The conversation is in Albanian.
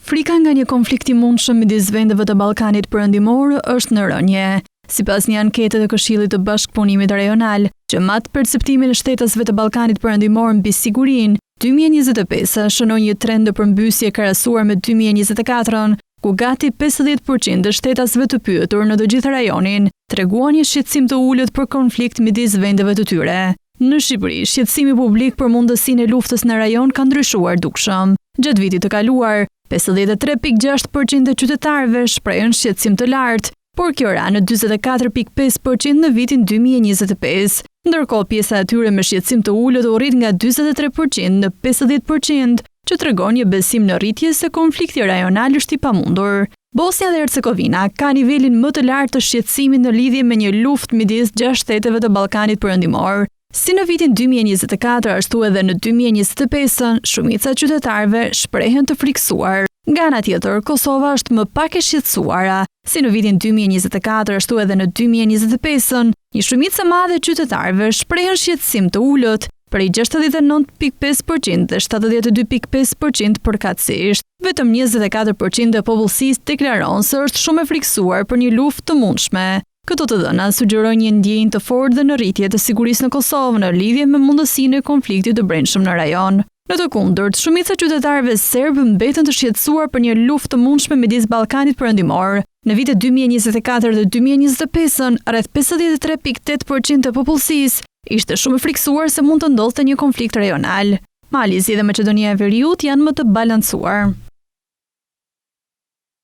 Frika nga një konflikt i mundshëm midis vendeve të Ballkanit Perëndimor është në rënje. Sipas një ankete të Këshillit të Bashkëpunimit Rajonal, që mat perceptimin e shtetasve të Ballkanit Perëndimor mbi sigurinë, 2025 shënon një trend të përmbysje krahasuar me 2024-ën, ku gati 50% të shtetasve të pyetur në të gjithë rajonin treguan një shqetësim të ulët për konflikt midis vendeve të tyre. Në Shqipëri, shqetësimi publik për mundësinë e luftës në rajon ka ndryshuar dukshëm. Gjatë vitit të kaluar, 53.6% e qytetarëve shprehën shqetësim të lartë, por kjo ra në 44.5% në vitin 2025, ndërkohë pjesa e tyre me shqetësim të ulët u rrit nga 43% në 50%, që tregon një besim në rritje se konflikti rajonal është i pamundur. Bosnia dhe Hercegovina ka nivelin më të lartë të shqetësimit në lidhje me një luftë midis 6 shteteve të Ballkanit Perëndimor. Si në vitin 2024, ashtu edhe në 2025, shumica e qytetarëve shprehen të frikësuar. Nga ana tjetër, Kosova është më pak e shqetësuara. Si në vitin 2024, ashtu edhe në 2025, një shumicë e madhe e qytetarëve shprehen shqetësim të ulët, prej 69.5% dhe 72.5% përkatësisht. Vetëm 24% e popullsisë deklaron se është shumë e frikësuar për një luftë të mundshme. Këto të dhëna sugjerojnë një ndjenjë të fortë dhe në rritje të sigurisë në Kosovë në lidhje me mundësinë e konfliktit të brendshëm në rajon. Në të kundërt, shumica e qytetarëve serbë mbeten të shqetësuar për një luftë të mundshme midis Ballkanit Perëndimor. Në vitet 2024 dhe 2025, rreth 53.8% e popullsisë ishte shumë e frikësuar se mund të ndodhte një konflikt rajonal. Malezi dhe Maqedonia e Veriut janë më të balancuar.